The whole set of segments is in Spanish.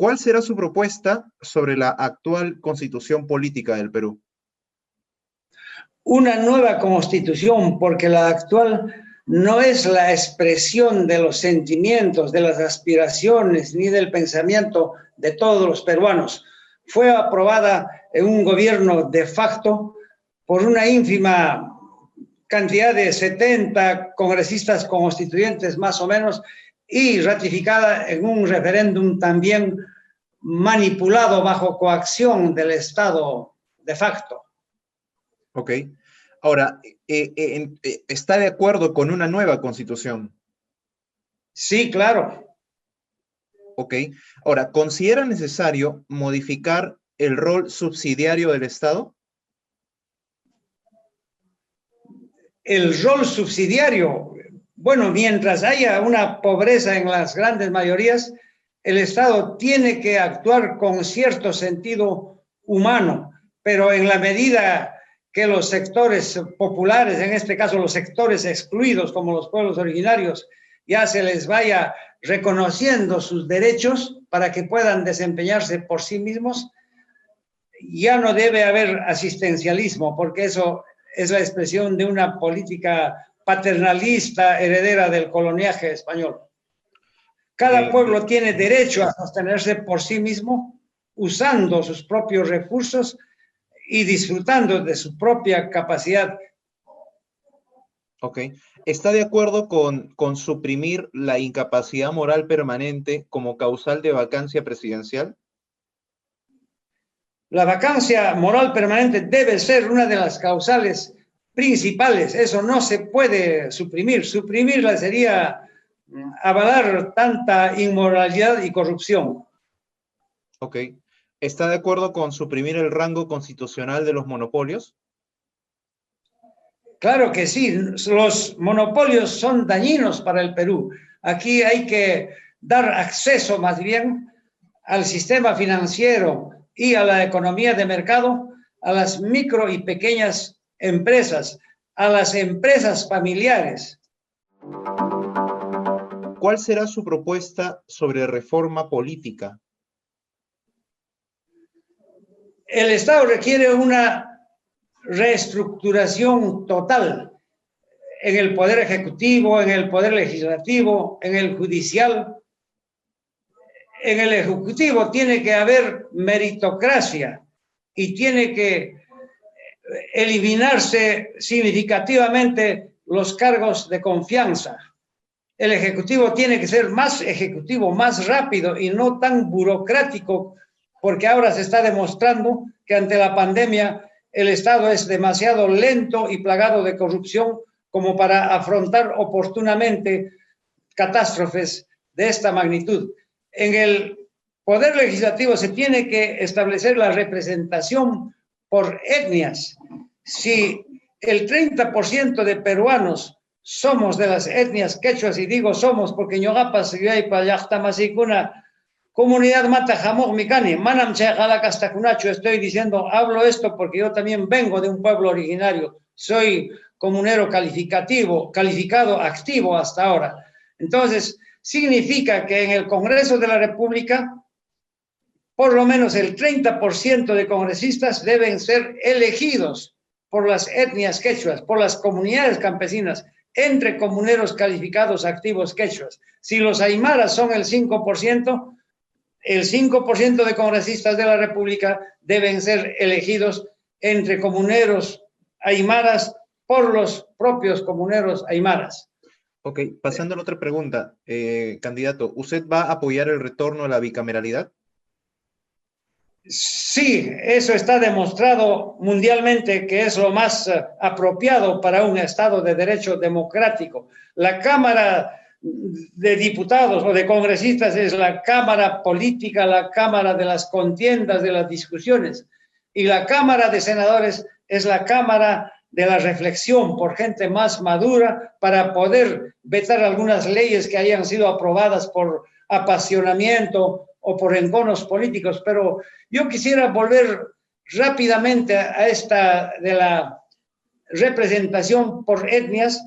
¿Cuál será su propuesta sobre la actual constitución política del Perú? Una nueva constitución, porque la actual no es la expresión de los sentimientos, de las aspiraciones, ni del pensamiento de todos los peruanos. Fue aprobada en un gobierno de facto por una ínfima cantidad de 70 congresistas constituyentes más o menos, y ratificada en un referéndum también manipulado bajo coacción del Estado de facto. Ok. Ahora, ¿está de acuerdo con una nueva constitución? Sí, claro. Ok. Ahora, ¿considera necesario modificar el rol subsidiario del Estado? El rol subsidiario, bueno, mientras haya una pobreza en las grandes mayorías, el Estado tiene que actuar con cierto sentido humano, pero en la medida que los sectores populares, en este caso los sectores excluidos como los pueblos originarios, ya se les vaya reconociendo sus derechos para que puedan desempeñarse por sí mismos, ya no debe haber asistencialismo, porque eso es la expresión de una política paternalista heredera del coloniaje español. Cada pueblo tiene derecho a sostenerse por sí mismo, usando sus propios recursos y disfrutando de su propia capacidad. Ok. ¿Está de acuerdo con suprimir la incapacidad moral permanente como causal de vacancia presidencial? La vacancia moral permanente debe ser una de las causales principales. Eso no se puede suprimir. Suprimirla sería avalar tanta inmoralidad y corrupción. Ok. ¿Está de acuerdo con suprimir el rango constitucional de los monopolios? Claro que sí, los monopolios son dañinos para el Perú. Aquí hay que dar acceso más bien al sistema financiero y a la economía de mercado, a las micro y pequeñas empresas, a las empresas familiares. ¿Cuál será su propuesta sobre reforma política? El Estado requiere una reestructuración total en el poder ejecutivo, en el poder legislativo, en el judicial. En el ejecutivo tiene que haber meritocracia y tiene que eliminarse significativamente los cargos de confianza. El ejecutivo tiene que ser más ejecutivo, más rápido y no tan burocrático, porque ahora se está demostrando que ante la pandemia el Estado es demasiado lento y plagado de corrupción como para afrontar oportunamente catástrofes de esta magnitud. En el Poder Legislativo se tiene que establecer la representación por etnias. Si el 30% de peruanos somos de las etnias quechuas, y digo somos porque ñogapas una comunidad mata jamón micani, manam chegalacastacunacho, estoy diciendo, hablo esto porque yo también vengo de un pueblo originario, soy comunero calificado activo hasta ahora. Entonces, significa que en el Congreso de la República, por lo menos el 30% de congresistas deben ser elegidos por las etnias quechuas, por las comunidades campesinas, entre comuneros calificados activos quechuas. Si los aymaras son el 5% de congresistas de la República deben ser elegidos entre comuneros aymaras por los propios comuneros aymaras. Ok, pasando a la otra pregunta, candidato, ¿usted va a apoyar el retorno a la bicameralidad? Sí, eso está demostrado mundialmente que es lo más apropiado para un Estado de derecho democrático. La Cámara de Diputados o de Congresistas es la Cámara política, la Cámara de las contiendas, de las discusiones. Y la Cámara de Senadores es la Cámara de la reflexión por gente más madura para poder vetar algunas leyes que hayan sido aprobadas por apasionamiento o por enconos políticos. Pero yo quisiera volver rápidamente a esta de la representación por etnias,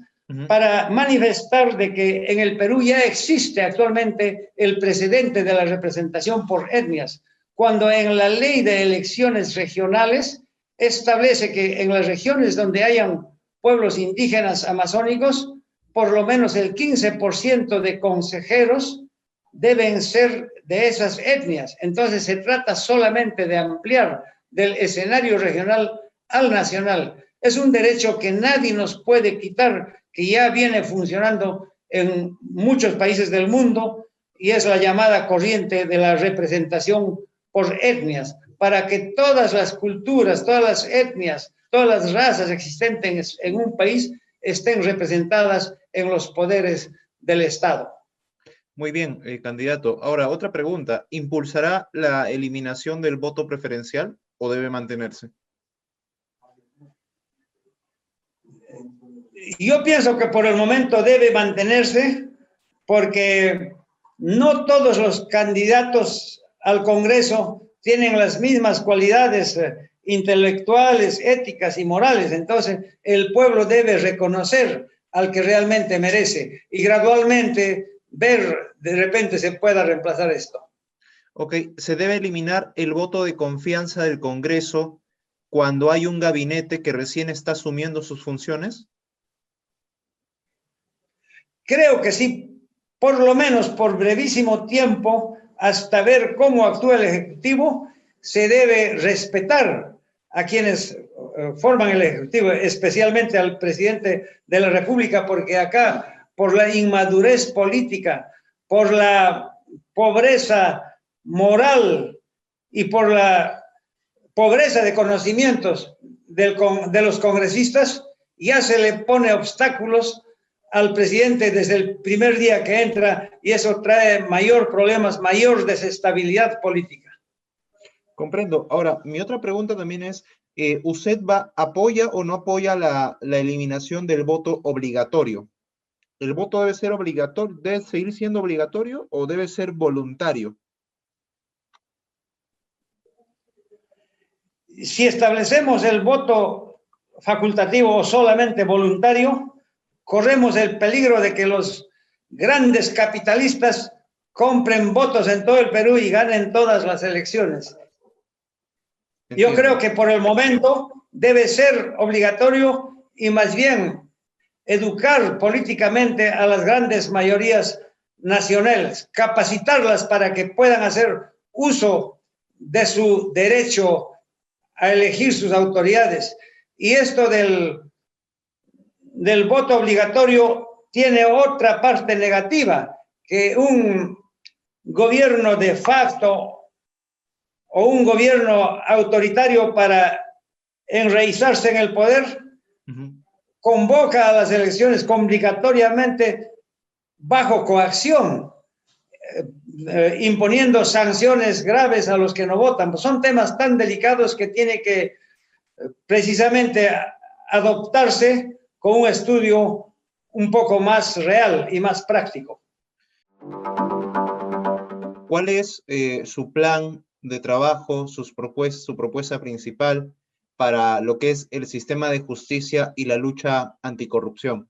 para manifestar de que en el Perú ya existe actualmente el precedente de la representación por etnias, cuando en la ley de elecciones regionales establece que en las regiones donde hayan pueblos indígenas amazónicos, por lo menos el 15% de consejeros deben ser de esas etnias. Entonces se trata solamente de ampliar del escenario regional al nacional. Es un derecho que nadie nos puede quitar, que ya viene funcionando en muchos países del mundo, y es la llamada corriente de la representación por etnias, para que todas las culturas, todas las etnias, todas las razas existentes en un país estén representadas en los poderes del Estado. Muy bien, candidato. Ahora, otra pregunta. ¿Impulsará la eliminación del voto preferencial o debe mantenerse? Yo pienso que por el momento debe mantenerse, porque no todos los candidatos al Congreso tienen las mismas cualidades intelectuales, éticas y morales. Entonces, el pueblo debe reconocer al que realmente merece y gradualmente ver, de repente se pueda reemplazar esto. Ok, ¿se debe eliminar el voto de confianza del Congreso cuando hay un gabinete que recién está asumiendo sus funciones? Creo que sí, por lo menos por brevísimo tiempo, hasta ver cómo actúa el Ejecutivo, se debe respetar a quienes forman el Ejecutivo, especialmente al presidente de la República, porque acá, por la inmadurez política, por la pobreza moral y por la pobreza de conocimientos de los congresistas, ya se le pone obstáculos al presidente desde el primer día que entra, y eso trae mayor problemas, mayor desestabilidad política. Comprendo. Ahora, mi otra pregunta también es, ¿usted apoya o no apoya la eliminación del voto obligatorio? ¿El voto debe ser obligatorio, debe seguir siendo obligatorio o debe ser voluntario? Si establecemos el voto facultativo o solamente voluntario, corremos el peligro de que los grandes capitalistas compren votos en todo el Perú y ganen todas las elecciones. Entiendo. Yo creo que por el momento debe ser obligatorio y más bien educar políticamente a las grandes mayorías nacionales, capacitarlas para que puedan hacer uso de su derecho a elegir sus autoridades. Y esto del voto obligatorio tiene otra parte negativa, que un gobierno de facto o un gobierno autoritario para enraizarse en el poder convoca a las elecciones obligatoriamente bajo coacción, imponiendo sanciones graves a los que no votan. Pues son temas tan delicados que tiene que precisamente adoptarse con un estudio un poco más real y más práctico. ¿Cuál es su plan de trabajo, su propuesta principal para lo que es el sistema de justicia y la lucha anticorrupción?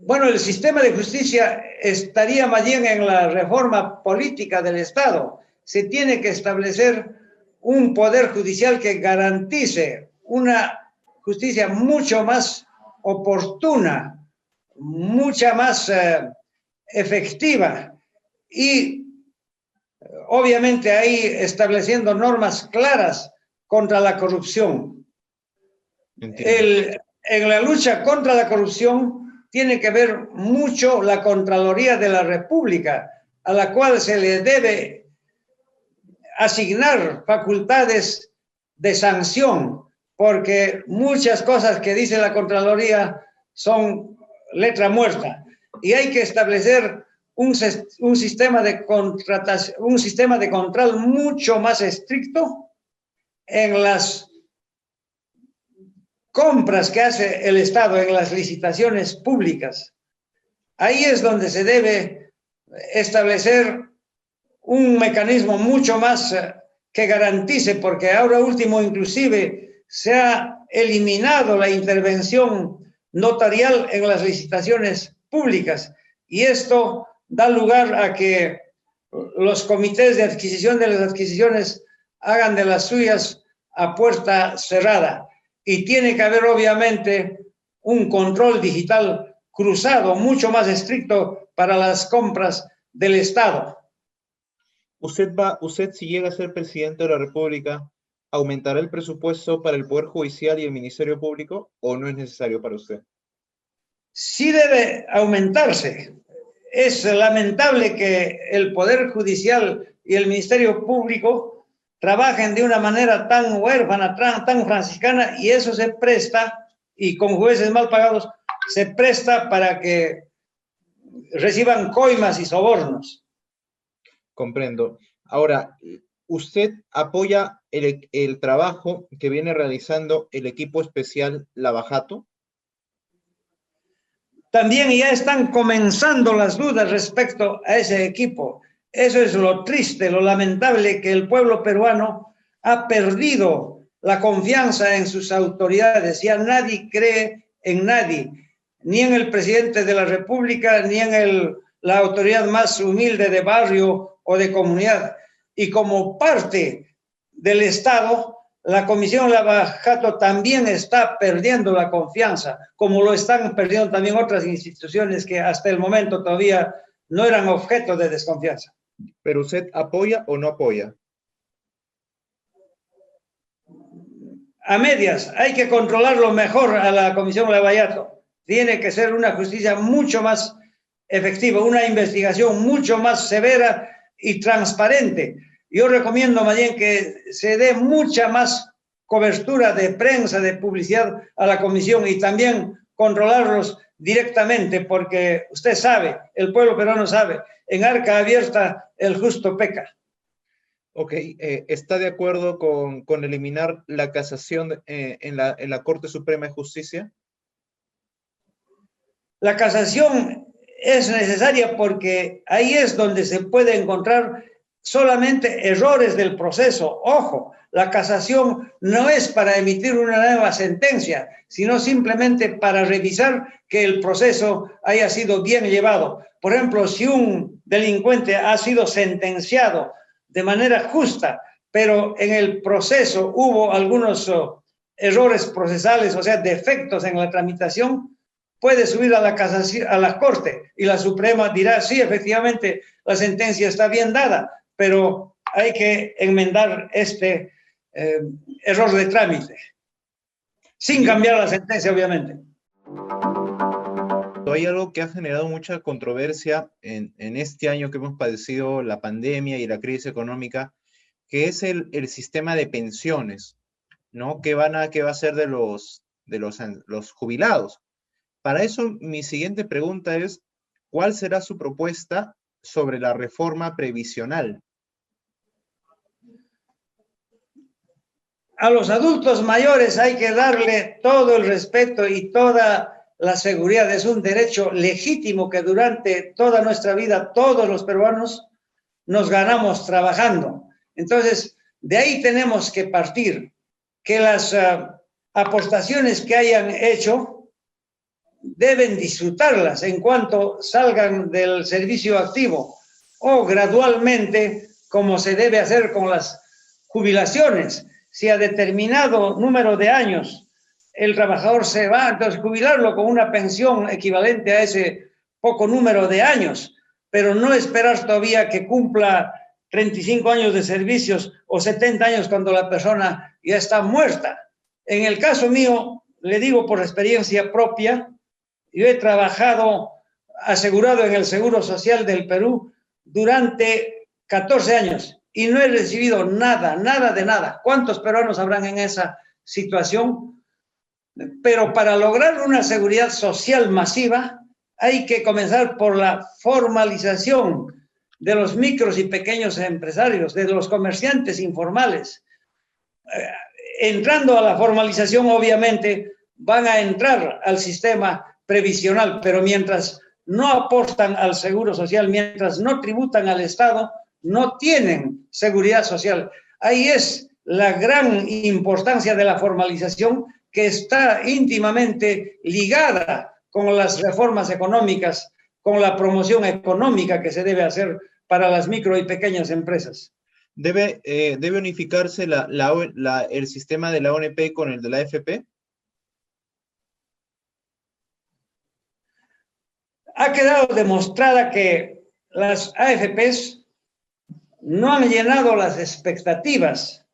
Bueno, el sistema de justicia estaría más bien en la reforma política del Estado. Se tiene que establecer un poder judicial que garantice una justicia mucho más oportuna, mucha más efectiva y obviamente ahí estableciendo normas claras contra la corrupción. En la lucha contra la corrupción tiene que ver mucho la Contraloría de la República, a la cual se le debe asignar facultades de sanción, porque muchas cosas que dice la Contraloría son letra muerta, y hay que establecer un sistema de contratación, un sistema de control mucho más estricto en las compras que hace el Estado, en las licitaciones públicas. Ahí es donde se debe establecer un mecanismo mucho más que garantice, porque ahora último inclusive se ha eliminado la intervención notarial en las licitaciones públicas, y esto da lugar a que los comités de adquisición de las adquisiciones hagan de las suyas a puerta cerrada, y tiene que haber obviamente un control digital cruzado mucho más estricto para las compras del Estado. Usted si llega a ser presidente de la República, ¿aumentará el presupuesto para el Poder Judicial y el Ministerio Público o no es necesario para usted? Sí debe aumentarse. Es lamentable que el Poder Judicial y el Ministerio Público trabajen de una manera tan huérfana, tan franciscana, y eso se presta, y con jueces mal pagados, se presta para que reciban coimas y sobornos. Comprendo. Ahora, ¿usted apoya el trabajo que viene realizando el equipo especial Lavajato? También ya están comenzando las dudas respecto a ese equipo. Eso es lo triste, lo lamentable, que el pueblo peruano ha perdido la confianza en sus autoridades. Ya nadie cree en nadie, ni en el presidente de la República, ni en la autoridad más humilde de barrio o de comunidad. Y como parte del Estado, la Comisión Lavajato también está perdiendo la confianza, como lo están perdiendo también otras instituciones que hasta el momento todavía no eran objeto de desconfianza. ¿Pero usted apoya o no apoya? A medias, hay que controlarlo mejor a la Comisión Lavallato. Tiene que ser una justicia mucho más efectiva, una investigación mucho más severa y transparente. Yo recomiendo más bien que se dé mucha más cobertura de prensa, de publicidad a la comisión, y también controlarlos directamente, porque usted sabe, el pueblo peruano sabe, en arca abierta el justo peca. Ok, ¿está de acuerdo con eliminar la casación en la Corte Suprema de Justicia? La casación es necesaria porque ahí es donde se puede encontrar solamente errores del proceso. Ojo, la casación no es para emitir una nueva sentencia, sino simplemente para revisar que el proceso haya sido bien llevado. Por ejemplo, si un delincuente ha sido sentenciado de manera justa, pero en el proceso hubo algunos errores procesales, o sea, defectos en la tramitación, puede subir a la casación, a la Corte, y la Suprema dirá, sí, efectivamente, la sentencia está bien dada, pero hay que enmendar este error de trámite, sin cambiar la sentencia, obviamente. Hay algo que ha generado mucha controversia en este año que hemos padecido la pandemia y la crisis económica, que es el sistema de pensiones, ¿no? ¿Qué va a ser de los jubilados? Para eso, mi siguiente pregunta es, ¿cuál será su propuesta sobre la reforma previsional? A los adultos mayores hay que darle todo el respeto y toda la seguridad. Es un derecho legítimo que durante toda nuestra vida todos los peruanos nos ganamos trabajando. Entonces, de ahí tenemos que partir, que las aportaciones que hayan hecho deben disfrutarlas en cuanto salgan del servicio activo, o gradualmente, como se debe hacer con las jubilaciones. Si a determinado número de años el trabajador se va, entonces jubilarlo con una pensión equivalente a ese poco número de años, pero no esperar todavía que cumpla 35 años de servicios o 70 años cuando la persona ya está muerta. En el caso mío, le digo por experiencia propia, yo he trabajado asegurado en el Seguro Social del Perú durante 14 años y no he recibido nada, nada de nada. ¿Cuántos peruanos habrán en esa situación? Pero para lograr una seguridad social masiva hay que comenzar por la formalización de los micros y pequeños empresarios, de los comerciantes informales. Entrando a la formalización, obviamente, van a entrar al sistema previsional, pero mientras no aportan al seguro social, mientras no tributan al Estado, no tienen seguridad social. Ahí es la gran importancia de la formalización, que está íntimamente ligada con las reformas económicas, con la promoción económica que se debe hacer para las micro y pequeñas empresas. ¿Debe unificarse el sistema de la ONP con el de la AFP? Ha quedado demostrada que las AFPs no han llenado las expectativas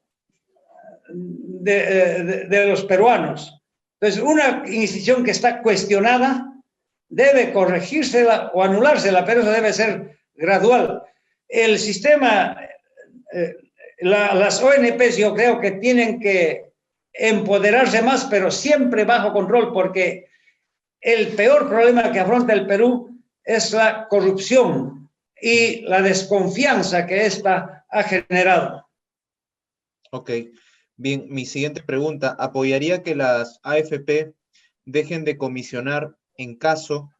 de los peruanos. Entonces, una institución que está cuestionada debe corregírsela o anulársela, pero eso debe ser gradual. El sistema, las ONPs yo creo que tienen que empoderarse más, pero siempre bajo control, porque el peor problema que afronta el Perú es la corrupción y la desconfianza que esta ha generado. Ok, bien, mi siguiente pregunta, ¿apoyaría que las AFP dejen de comisionar en caso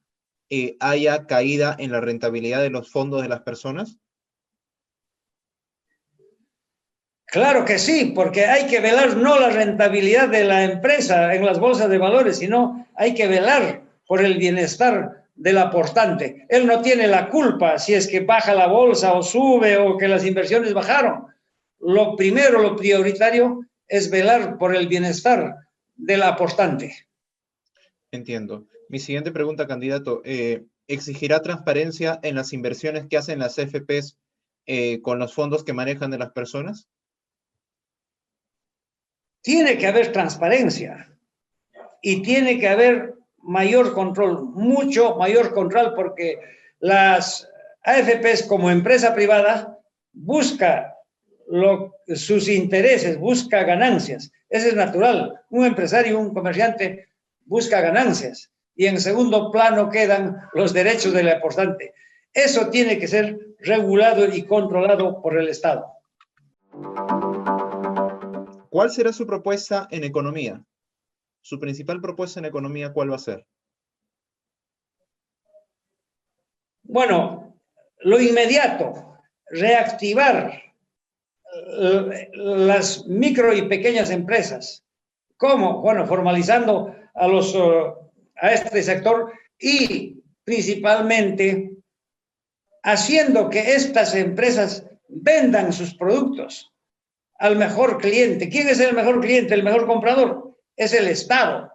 haya caída en la rentabilidad de los fondos de las personas? Claro que sí, porque hay que velar no la rentabilidad de la empresa en las bolsas de valores, sino hay que velar por el bienestar del aportante. Él no tiene la culpa si es que baja la bolsa o sube o que las inversiones bajaron. Lo primero, lo prioritario es velar por el bienestar del aportante. Entiendo. Mi siguiente pregunta, candidato, ¿exigirá transparencia en las inversiones que hacen las AFPs con los fondos que manejan de las personas? Tiene que haber transparencia y tiene que haber mayor control, mucho mayor control, porque las AFPs como empresa privada busca sus intereses, busca ganancias. Eso es natural. Un empresario, un comerciante busca ganancias y en segundo plano quedan los derechos del aportante. Eso tiene que ser regulado y controlado por el Estado. ¿Cuál será su propuesta en economía? Su principal propuesta en economía, ¿cuál va a ser? Bueno, lo inmediato, reactivar las micro y pequeñas empresas. ¿Cómo? Bueno, formalizando a este sector y principalmente haciendo que estas empresas vendan sus productos al mejor cliente. ¿Quién es el mejor cliente? El mejor comprador es el Estado.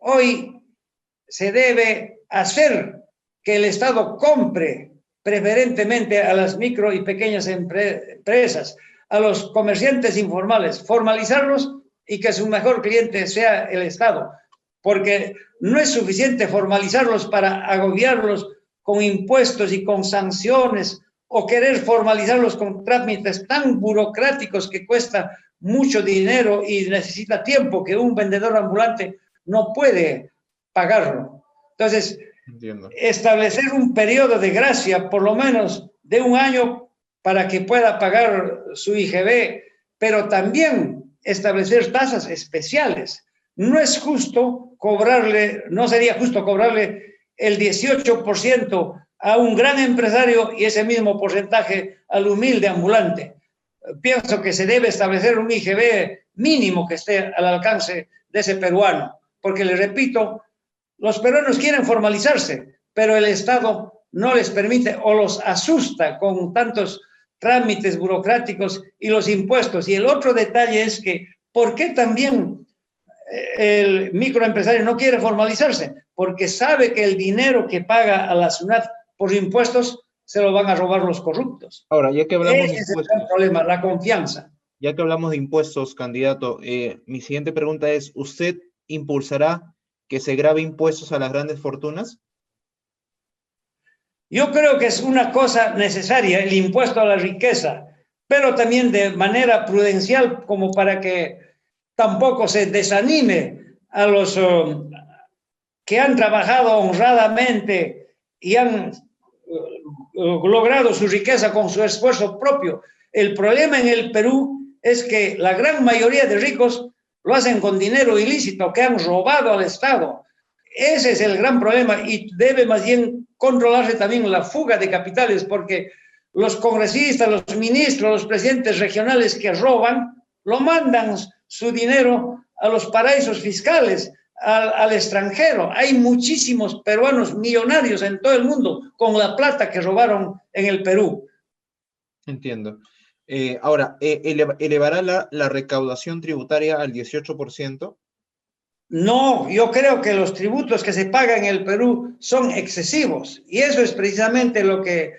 Hoy se debe hacer que el Estado compre preferentemente a las micro y pequeñas empresas, a los comerciantes informales, formalizarlos y que su mejor cliente sea el Estado, porque no es suficiente formalizarlos para agobiarlos con impuestos y con sanciones o querer formalizarlos con trámites tan burocráticos que cuesta mucho dinero y necesita tiempo que un vendedor ambulante no puede pagarlo. Entonces, entiendo, establecer un periodo de gracia, por lo menos de un año, para que pueda pagar su IGB, pero también establecer tasas especiales. No es justo cobrarle, no sería justo cobrarle el 18% a un gran empresario y ese mismo porcentaje al humilde ambulante. Pienso que se debe establecer un IGB mínimo que esté al alcance de ese peruano, porque le repito, los peruanos quieren formalizarse, pero el Estado no les permite o los asusta con tantos trámites burocráticos y los impuestos. Y el otro detalle es que, ¿por qué también el microempresario no quiere formalizarse? Porque sabe que el dinero que paga a la SUNAT por impuestos se lo van a robar los corruptos. Ahora, ya que hablamos Ese es el gran problema, la confianza. Ya que hablamos de impuestos, candidato, mi siguiente pregunta es, ¿usted impulsará que se grave impuestos a las grandes fortunas? Yo creo que es una cosa necesaria el impuesto a la riqueza, pero también de manera prudencial, como para que tampoco se desanime a los que han trabajado honradamente y han logrado su riqueza con su esfuerzo propio. El problema en el Perú es que la gran mayoría de ricos lo hacen con dinero ilícito que han robado al Estado. Ese es el gran problema y debe más bien controlarse también la fuga de capitales, porque los congresistas, los ministros, los presidentes regionales que roban, lo mandan su dinero a los paraísos fiscales, al extranjero. Hay muchísimos peruanos millonarios en todo el mundo con la plata que robaron en el Perú. Entiendo. Ahora, ¿elevará la recaudación tributaria al 18%? No, yo creo que los tributos que se pagan en el Perú son excesivos y eso es precisamente lo que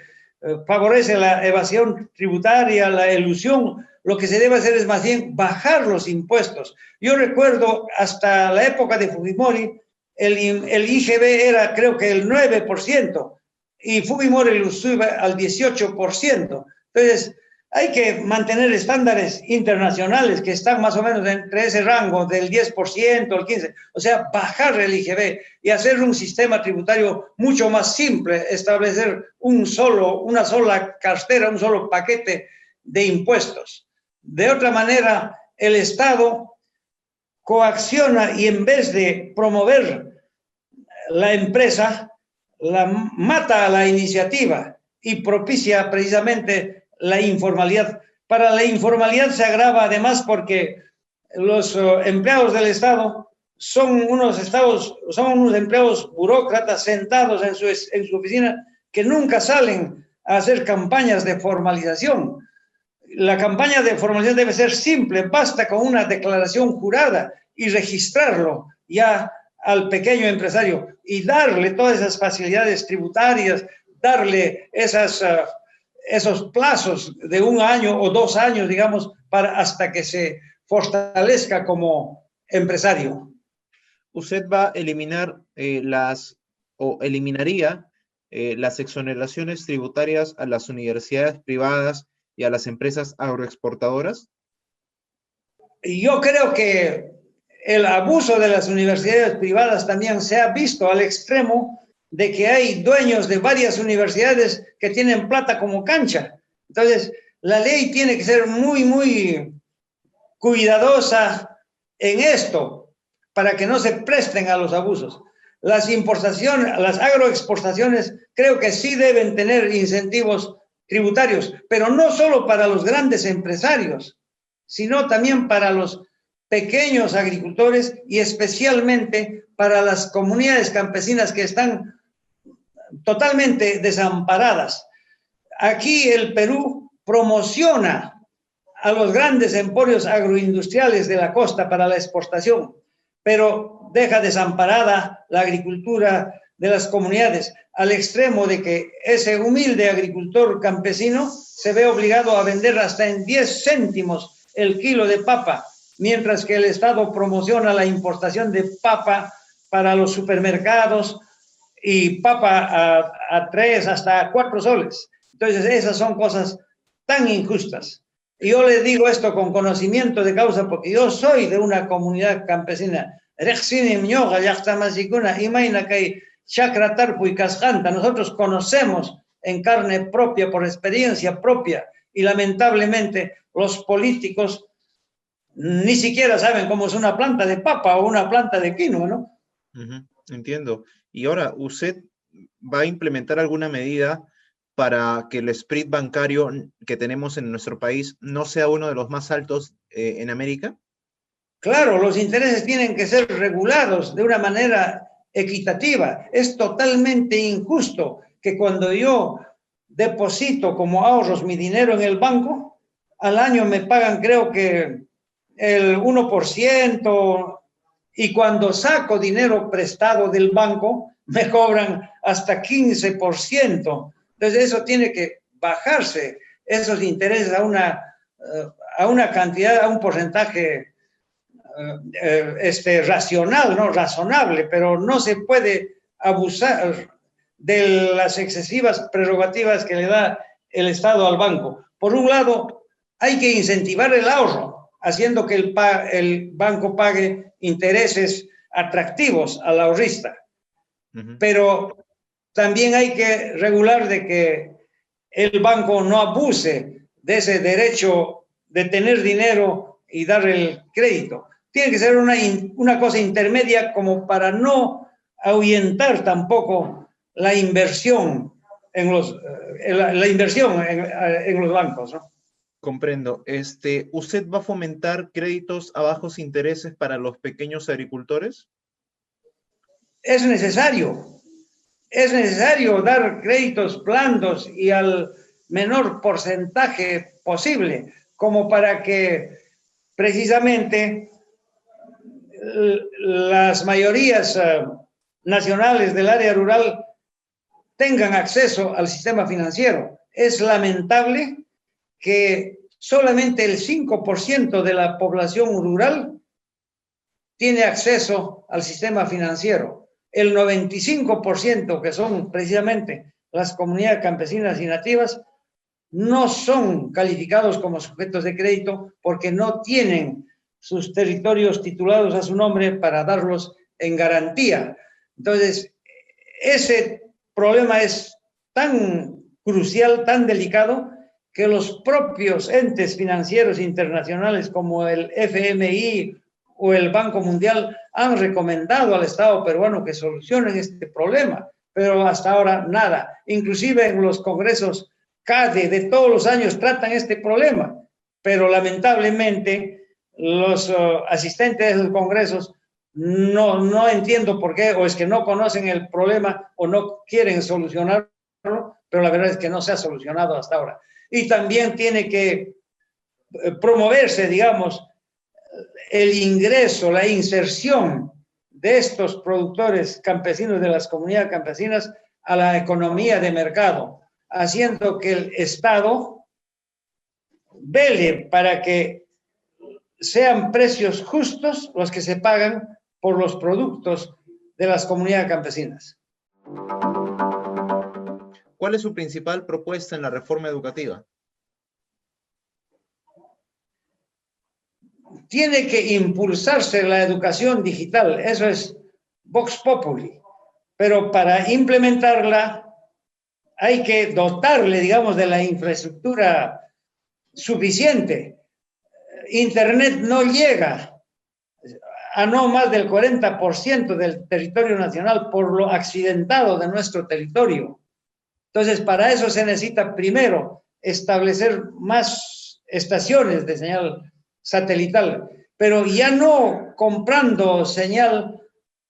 favorece la evasión tributaria, la elusión. Lo que se debe hacer es más bien bajar los impuestos. Yo recuerdo hasta la época de Fujimori, el IGB era creo que el 9% y Fujimori lo sube al 18%. Entonces, hay que mantener estándares internacionales que están más o menos entre ese rango del 10%, el 15%, o sea, bajar el IGB y hacer un sistema tributario mucho más simple, establecer una sola cartera, un solo paquete de impuestos. De otra manera, el Estado coacciona y en vez de promover la empresa, mata a la iniciativa y propicia precisamente la informalidad. Para la informalidad se agrava además porque los empleados del Estado son unos empleados burócratas sentados en su oficina que nunca salen a hacer campañas de formalización. La campaña de formalización debe ser simple, basta con una declaración jurada y registrarlo ya al pequeño empresario y darle todas esas facilidades tributarias, darle esos plazos de 1 año o 2 años, digamos, hasta que se fortalezca como empresario. ¿Usted va a eliminar eliminaría las exoneraciones tributarias a las universidades privadas y a las empresas agroexportadoras? Yo creo que el abuso de las universidades privadas también se ha visto al extremo de que hay dueños de varias universidades que tienen plata como cancha. Entonces, la ley tiene que ser muy, muy cuidadosa en esto para que no se presten a los abusos. Las importaciones, las agroexportaciones, creo que sí deben tener incentivos tributarios, pero no solo para los grandes empresarios, sino también para los pequeños agricultores y especialmente para las comunidades campesinas que están totalmente desamparadas. Aquí el Perú promociona a los grandes emporios agroindustriales de la costa para la exportación, pero deja desamparada la agricultura de las comunidades, al extremo de que ese humilde agricultor campesino se ve obligado a vender hasta en 10 céntimos el kilo de papa, mientras que el Estado promociona la importación de papa para los supermercados y papa a 3 hasta 4 soles. Entonces, esas son cosas tan injustas. Y yo les digo esto con conocimiento de causa porque yo soy de una comunidad campesina. Nosotros conocemos en carne propia, por experiencia propia, y lamentablemente los políticos ni siquiera saben cómo es una planta de papa o una planta de quinoa, ¿no? Entiendo. Y ahora, ¿usted va a implementar alguna medida para que el spread bancario que tenemos en nuestro país no sea uno de los más altos en América? Claro, los intereses tienen que ser regulados de una manera equitativa. Es totalmente injusto que cuando yo deposito como ahorros mi dinero en el banco, al año me pagan creo que el 1%, y cuando saco dinero prestado del banco me cobran hasta 15%. Entonces eso tiene que bajarse, esos intereses a una cantidad, a un porcentaje racional, ¿no? Razonable, pero no se puede abusar de las excesivas prerrogativas que le da el Estado al banco. Por un lado, hay que incentivar el ahorro, haciendo que el banco pague intereses atractivos al ahorrista. Pero también hay que regular de que el banco no abuse de ese derecho de tener dinero y dar el crédito. Tiene que ser una cosa intermedia como para no ahuyentar tampoco la inversión en los bancos, ¿no? Comprendo. ¿Usted va a fomentar créditos a bajos intereses para los pequeños agricultores? Es necesario dar créditos blandos y al menor porcentaje posible, como para que precisamente las mayorías nacionales del área rural tengan acceso al sistema financiero. Es lamentable que solamente el 5% de la población rural tiene acceso al sistema financiero. El 95%, que son precisamente las comunidades campesinas y nativas, no son calificados como sujetos de crédito porque no tienen sus territorios titulados a su nombre para darlos en garantía. Entonces, ese problema es tan crucial, tan delicado, que los propios entes financieros internacionales como el FMI o el Banco Mundial han recomendado al Estado peruano que solucionen este problema, pero hasta ahora nada. Inclusive en los congresos CADE de todos los años tratan este problema, pero lamentablemente los asistentes de los congresos no entiendo por qué, o es que no conocen el problema o no quieren solucionarlo, pero la verdad es que no se ha solucionado hasta ahora. Y también tiene que promoverse, digamos, el ingreso, la inserción de estos productores campesinos de las comunidades campesinas a la economía de mercado, haciendo que el Estado vele para que sean precios justos los que se pagan por los productos de las comunidades campesinas. ¿Cuál es su principal propuesta en la reforma educativa? Tiene que impulsarse la educación digital, eso es Vox Populi, pero para implementarla hay que dotarle, digamos, de la infraestructura suficiente. Internet no llega a no más del 40% del territorio nacional por lo accidentado de nuestro territorio. Entonces, para eso se necesita primero establecer más estaciones de señal satelital, pero ya no comprando señal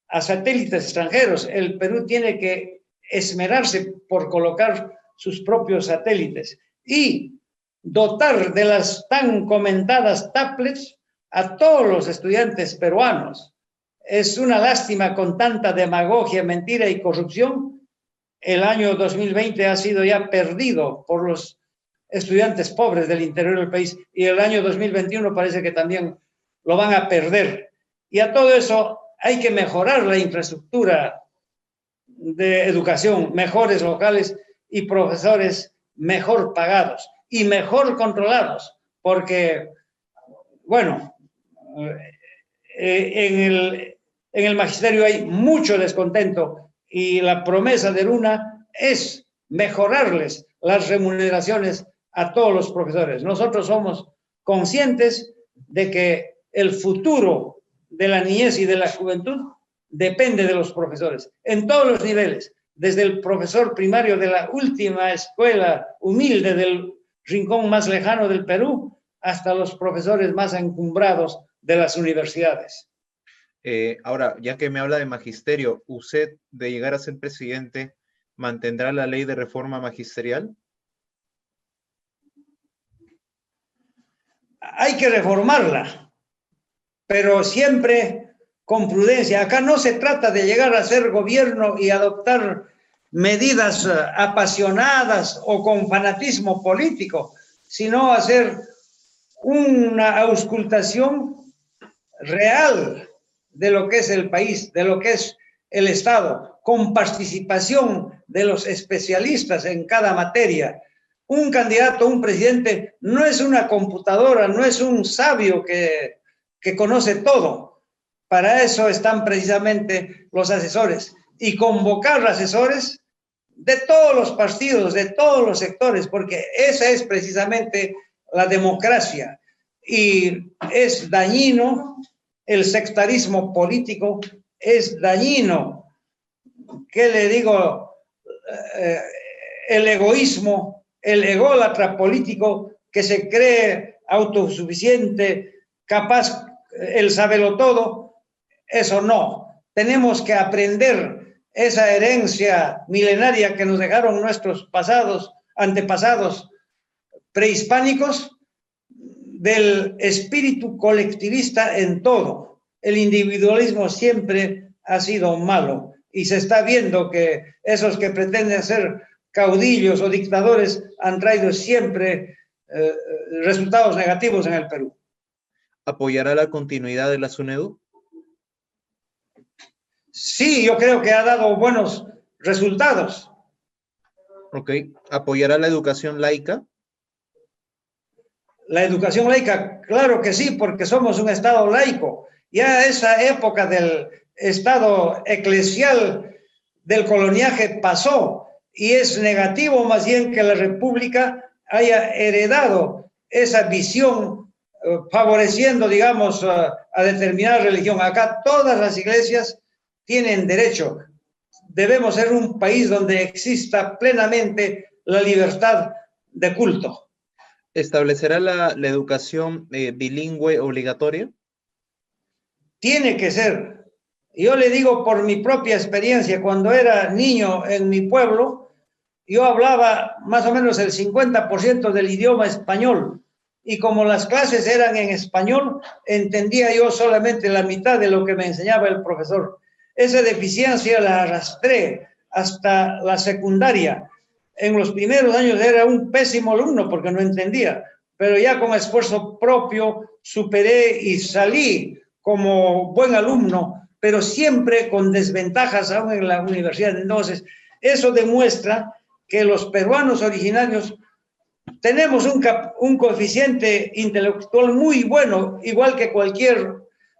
a satélites extranjeros. El Perú tiene que esmerarse por colocar sus propios satélites y dotar de las tan comentadas tablets a todos los estudiantes peruanos. Es una lástima con tanta demagogia, mentira y corrupción. El año 2020 ha sido ya perdido por los estudiantes pobres del interior del país y el año 2021 parece que también lo van a perder. Y a todo eso hay que mejorar la infraestructura de educación, mejores locales y profesores mejor pagados y mejor controlados, porque, bueno, en el magisterio hay mucho descontento y la promesa de Luna es mejorarles las remuneraciones a todos los profesores. Nosotros somos conscientes de que el futuro de la niñez y de la juventud depende de los profesores, en todos los niveles, desde el profesor primario de la última escuela humilde del rincón más lejano del Perú hasta los profesores más encumbrados de las universidades. Ahora, ya que me habla de magisterio, ¿usted, de llegar a ser presidente, mantendrá la ley de reforma magisterial? Hay que reformarla, pero siempre con prudencia. Acá no se trata de llegar a ser gobierno y adoptar medidas apasionadas o con fanatismo político, sino hacer una auscultación real de lo que es el país, de lo que es el Estado, con participación de los especialistas en cada materia. Un candidato, un presidente, no es una computadora, no es un sabio que conoce todo. Para eso están precisamente los asesores y convocar asesores de todos los partidos, de todos los sectores, porque esa es precisamente la democracia y es dañino el sectarismo político, es dañino, ¿qué le digo? El egoísmo, el ególatra político que se cree autosuficiente, capaz, el sabelotodo. Eso no. Tenemos que aprender esa herencia milenaria que nos dejaron nuestros antepasados prehispánicos, del espíritu colectivista en todo. El individualismo siempre ha sido malo y se está viendo que esos que pretenden ser caudillos o dictadores han traído siempre resultados negativos en el Perú. ¿Apoyará la continuidad de la SUNEDU? Sí, yo creo que ha dado buenos resultados. Ok. ¿Apoyará la educación laica? La educación laica, claro que sí, porque somos un Estado laico. Ya esa época del Estado eclesial del coloniaje pasó y es negativo más bien que la República haya heredado esa visión favoreciendo, digamos, a determinada religión. Acá todas las iglesias tienen derecho. Debemos ser un país donde exista plenamente la libertad de culto. ¿Establecerá la educación bilingüe obligatoria? Tiene que ser. Yo le digo por mi propia experiencia, cuando era niño en mi pueblo, yo hablaba más o menos el 50% del idioma español y como las clases eran en español, entendía yo solamente la mitad de lo que me enseñaba el profesor. Esa deficiencia la arrastré hasta la secundaria. En los primeros años era un pésimo alumno porque no entendía, pero ya con esfuerzo propio superé y salí como buen alumno, pero siempre con desventajas aún en la universidad. Entonces, eso demuestra que los peruanos originarios tenemos un coeficiente intelectual muy bueno, igual que cualquier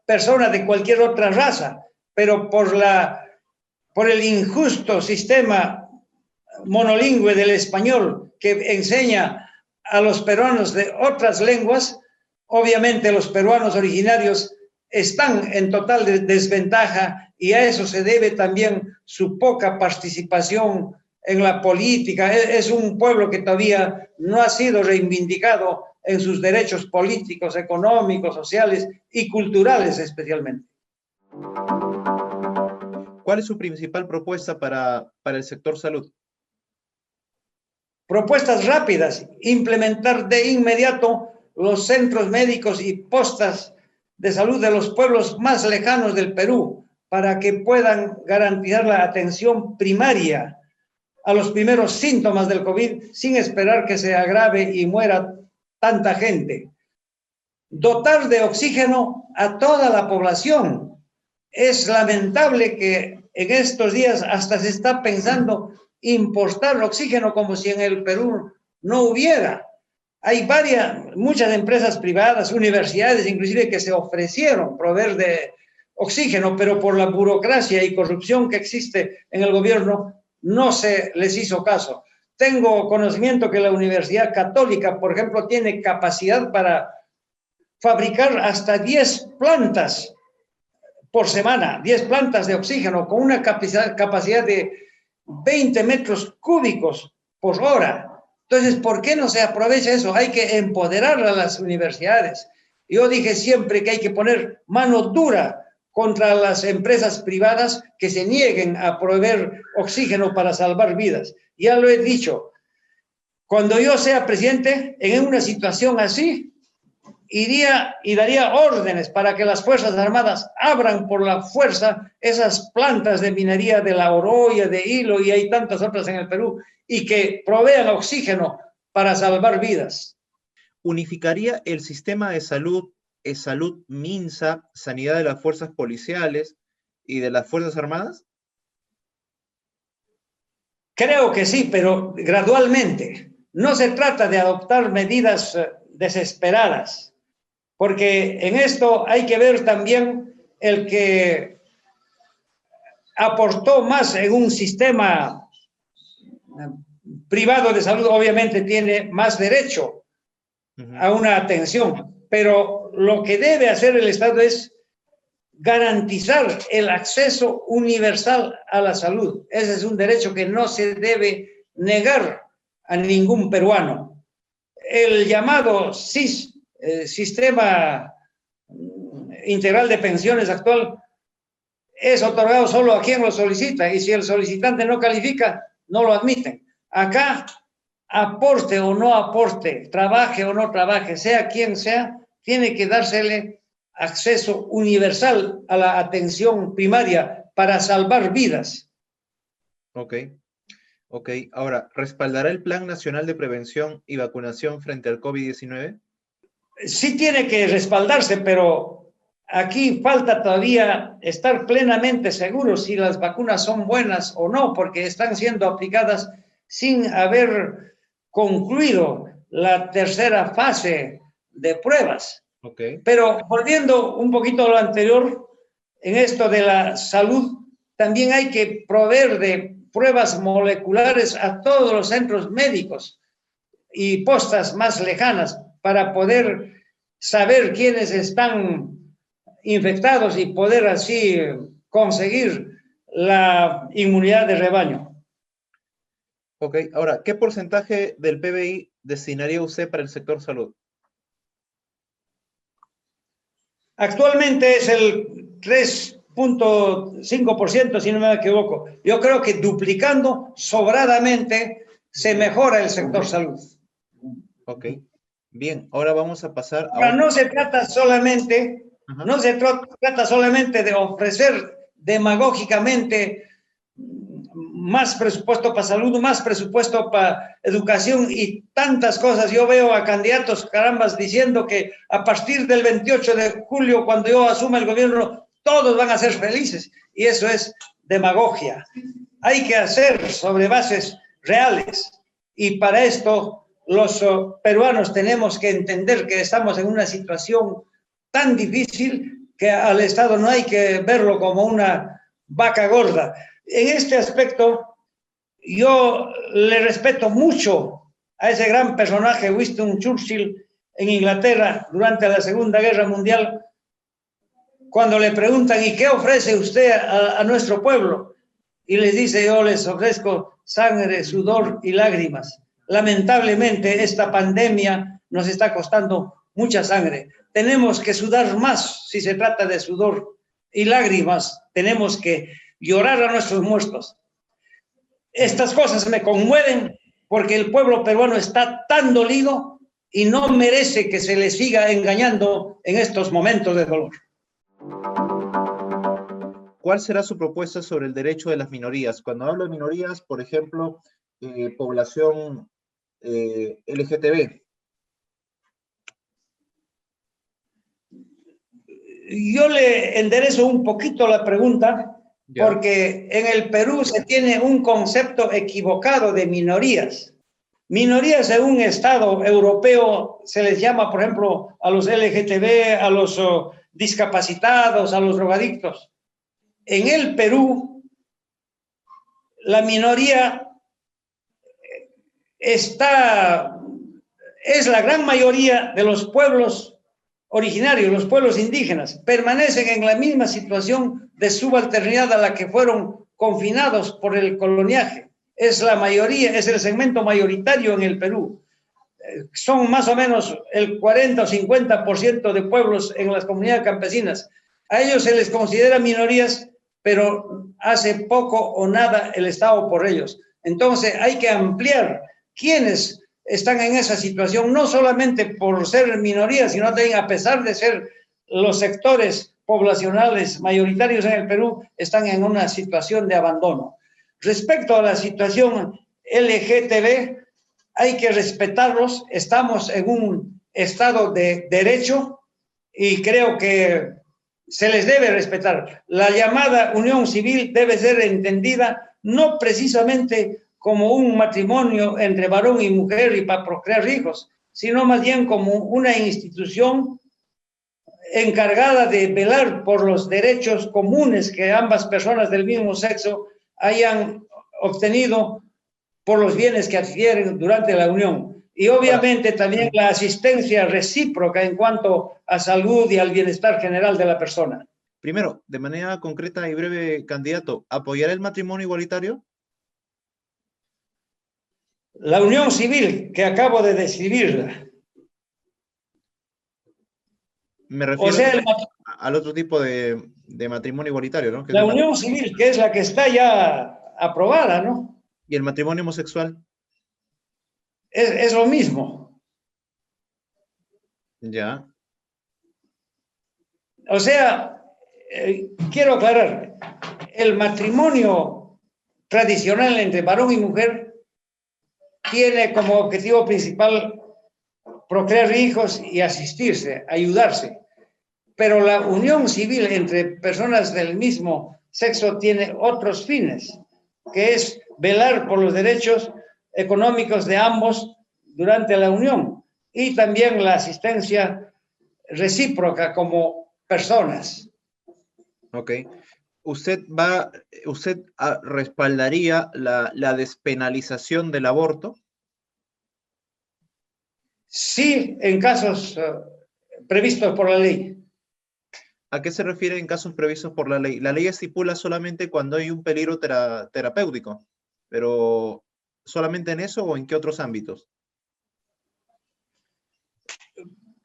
persona de cualquier otra raza, pero por el injusto sistema monolingüe del español que enseña a los peruanos de otras lenguas, obviamente los peruanos originarios están en total desventaja y a eso se debe también su poca participación en la política. Es un pueblo que todavía no ha sido reivindicado en sus derechos políticos, económicos, sociales y culturales especialmente. ¿Cuál es su principal propuesta para el sector salud? Propuestas rápidas, implementar de inmediato los centros médicos y postas de salud de los pueblos más lejanos del Perú para que puedan garantizar la atención primaria a los primeros síntomas del COVID sin esperar que se agrave y muera tanta gente. Dotar de oxígeno a toda la población. Es lamentable que en estos días hasta se está pensando importar oxígeno como si en el Perú no hubiera. Hay muchas empresas privadas, universidades inclusive que se ofrecieron proveer de oxígeno, pero por la burocracia y corrupción que existe en el gobierno no se les hizo caso. Tengo conocimiento que la Universidad Católica, por ejemplo, tiene capacidad para fabricar hasta 10 plantas por semana, 10 plantas de oxígeno con una capacidad de 20 metros cúbicos por hora. Entonces, ¿por qué no se aprovecha eso? Hay que empoderar a las universidades. Yo dije siempre que hay que poner mano dura contra las empresas privadas que se nieguen a proveer oxígeno para salvar vidas. Ya lo he dicho, cuando yo sea presidente, en una situación así, iría y daría órdenes para que las Fuerzas Armadas abran por la fuerza esas plantas de minería de La Oroya, de Hilo, y hay tantas otras en el Perú, y que provean oxígeno para salvar vidas. ¿Unificaría el sistema de salud, salud MINSA, sanidad de las fuerzas policiales y de las Fuerzas Armadas? Creo que sí, pero gradualmente. No se trata de adoptar medidas desesperadas, porque en esto hay que ver también el que aportó más en un sistema privado de salud, obviamente tiene más derecho a una atención, pero lo que debe hacer el Estado es garantizar el acceso universal a la salud. Ese es un derecho que no se debe negar a ningún peruano. el llamado SIS, Sistema Integral de Pensiones actual, es otorgado solo a quien lo solicita, y si el solicitante no califica, no lo admiten. Acá, aporte o no aporte, trabaje o no trabaje, sea quien sea, tiene que dársele acceso universal a la atención primaria para salvar vidas. Ok. Ok, ahora, ¿respaldará el Plan Nacional de Prevención y Vacunación frente al COVID-19? Sí tiene que respaldarse, pero aquí falta todavía estar plenamente seguros si las vacunas son buenas o no, porque están siendo aplicadas sin haber concluido la tercera fase de pruebas. Okay. Pero volviendo un poquito a lo anterior, en esto de la salud, también hay que proveer de pruebas moleculares a todos los centros médicos y postas más lejanas para poder saber quiénes están infectados y poder así conseguir la inmunidad de rebaño. Ok, ahora, ¿qué porcentaje del PBI destinaría usted para el sector salud? Actualmente es el 3.5%, si no me equivoco. Yo creo que duplicando sobradamente se mejora el sector salud. Ok, bien, ahora vamos a pasar a... Ahora, no se trata solamente, no se trata solamente de ofrecer demagógicamente más presupuesto para salud, más presupuesto para educación y tantas cosas. Yo veo a candidatos, carambas, diciendo que a partir del 28 de julio, cuando yo asuma el gobierno, todos van a ser felices. Y eso es demagogia. Hay que hacer sobre bases reales. Y para esto, los peruanos tenemos que entender que estamos en una situación tan difícil que al Estado no hay que verlo como una vaca gorda. En este aspecto, yo le respeto mucho a ese gran personaje, Winston Churchill, en Inglaterra durante la Segunda Guerra Mundial, cuando le preguntan, ¿y qué ofrece usted a nuestro pueblo? Y les dice, yo les ofrezco sangre, sudor y lágrimas. Lamentablemente, esta pandemia nos está costando mucha sangre. Tenemos que sudar más si se trata de sudor y lágrimas. Tenemos que llorar a nuestros muertos. Estas cosas me conmueven porque el pueblo peruano está tan dolido y no merece que se le siga engañando en estos momentos de dolor. ¿Cuál será su propuesta sobre el derecho de las minorías? Cuando hablo de minorías, por ejemplo, población LGTB. Yo le enderezo un poquito la pregunta, porque en el Perú se tiene un concepto equivocado de minorías. Minorías en un Estado europeo se les llama, por ejemplo, a los LGTB, a los discapacitados, a los drogadictos. En el Perú, la minoría es la gran mayoría de los pueblos originarios, los pueblos indígenas, permanecen en la misma situación de subalternidad a la que fueron confinados por el coloniaje. Es la mayoría, es el segmento mayoritario en el Perú. Son más o menos el 40 o 50% de pueblos en las comunidades campesinas. A ellos se les considera minorías, pero hace poco o nada el Estado por ellos. Entonces hay que ampliar quiénes están en esa situación, no solamente por ser minorías, sino también a pesar de ser los sectores poblacionales mayoritarios en el Perú, están en una situación de abandono. Respecto a la situación LGTB, hay que respetarlos, estamos en un estado de derecho y creo que se les debe respetar. La llamada unión civil debe ser entendida no precisamente como un matrimonio entre varón y mujer y para procrear hijos, sino más bien como una institución encargada de velar por los derechos comunes que ambas personas del mismo sexo hayan obtenido por los bienes que adquieren durante la unión. Y obviamente también la asistencia recíproca en cuanto a salud y al bienestar general de la persona. Primero, de manera concreta y breve, candidato, ¿apoyará el matrimonio igualitario? La unión civil que acabo de describirla, Me o refiero sea, al otro tipo de matrimonio igualitario, ¿no? Que es la unión civil, que es la que está ya aprobada, ¿no? y el matrimonio homosexual. Es lo mismo. Ya. O sea, quiero aclarar, el matrimonio tradicional entre varón y mujer tiene como objetivo principal procrear hijos y asistirse, ayudarse. Pero la unión civil entre personas del mismo sexo tiene otros fines, que es velar por los derechos económicos de ambos durante la unión y también la asistencia recíproca como personas. Ok. ¿Usted respaldaría la despenalización del aborto? Sí, en casos previstos por la ley. ¿A qué se refiere en casos previstos por la ley? La ley estipula solamente cuando hay un peligro terapéutico, pero ¿solamente en eso o en qué otros ámbitos?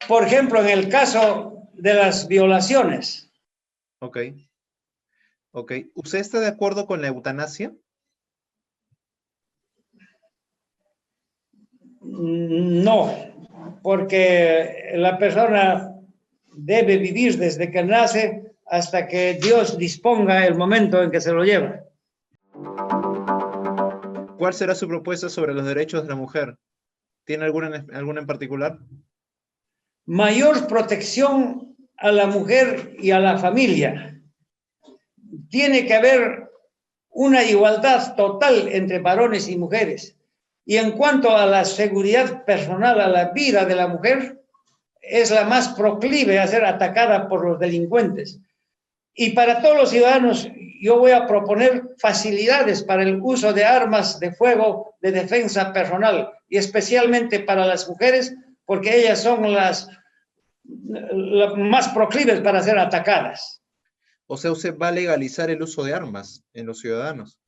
Por ejemplo, en el caso de las violaciones. Ok, ok. ¿Usted está de acuerdo con la eutanasia? No, porque la persona debe vivir desde que nace hasta que Dios disponga el momento en que se lo lleva. ¿Cuál será su propuesta sobre los derechos de la mujer? ¿Tiene alguna en particular? Mayor protección a la mujer y a la familia. Tiene que haber una igualdad total entre varones y mujeres. Y en cuanto a la seguridad personal, a la vida de la mujer, es la más proclive a ser atacada por los delincuentes. Y para todos los ciudadanos, yo voy a proponer facilidades para el uso de armas de fuego de defensa personal, y especialmente para las mujeres, porque ellas son las más proclives para ser atacadas. O sea, usted va a legalizar el uso de armas en los ciudadanos.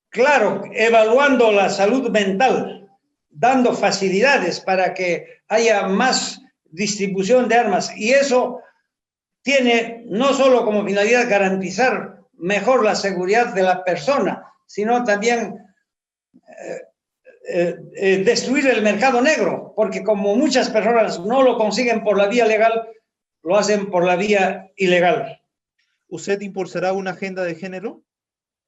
Claro, evaluando la salud mental, dando facilidades para que haya más distribución de armas. Y eso tiene no solo como finalidad garantizar mejor la seguridad de la persona, sino también destruir el mercado negro, porque como muchas personas no lo consiguen por la vía legal, lo hacen por la vía ilegal. ¿Usted impulsará una agenda de género?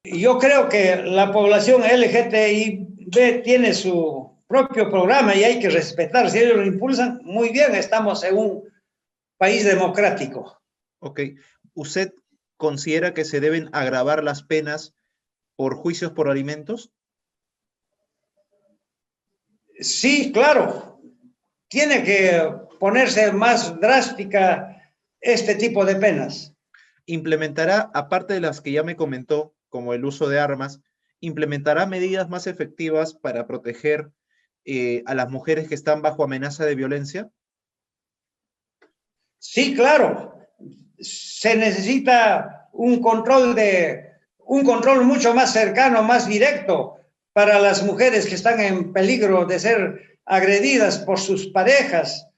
Yo creo que la población LGTB tiene su propio programa y hay que respetar. Si ellos lo impulsan, muy bien, estamos en un país democrático. Ok. ¿Usted considera que se deben agravar las penas por juicios por alimentos? Sí, claro. Tiene que ponerse más drástica este tipo de penas. ¿Implementará, aparte de las que ya me comentó, como el uso de armas, implementará medidas más efectivas para proteger a las mujeres que están bajo amenaza de violencia? Sí, claro. Se necesita un control mucho más cercano, más directo para las mujeres que están en peligro de ser agredidas por sus parejas.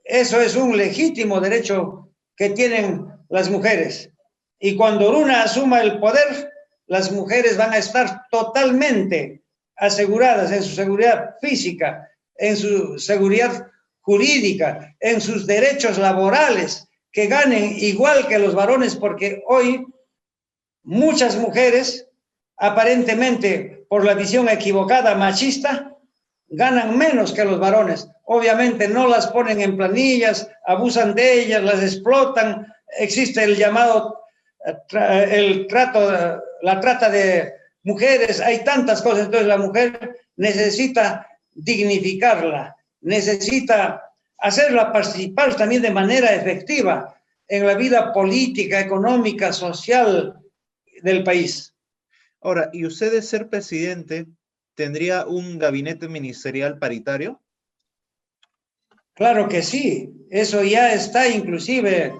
Eso es un legítimo derecho que tienen las mujeres. Y cuando una asuma el poder, las mujeres van a estar totalmente aseguradas en su seguridad física, en su seguridad jurídica, en sus derechos laborales, que ganen igual que los varones, porque hoy muchas mujeres, aparentemente por la visión equivocada machista, ganan menos que los varones. Obviamente no las ponen en planillas, abusan de ellas, las explotan. Existe el llamado la trata de mujeres, hay tantas cosas. Entonces la mujer necesita dignificarla, necesita hacerla participar también de manera efectiva en la vida política, económica, social del país. Ahora, ¿y usted de ser presidente tendría un gabinete ministerial paritario? Claro que sí, eso ya está inclusive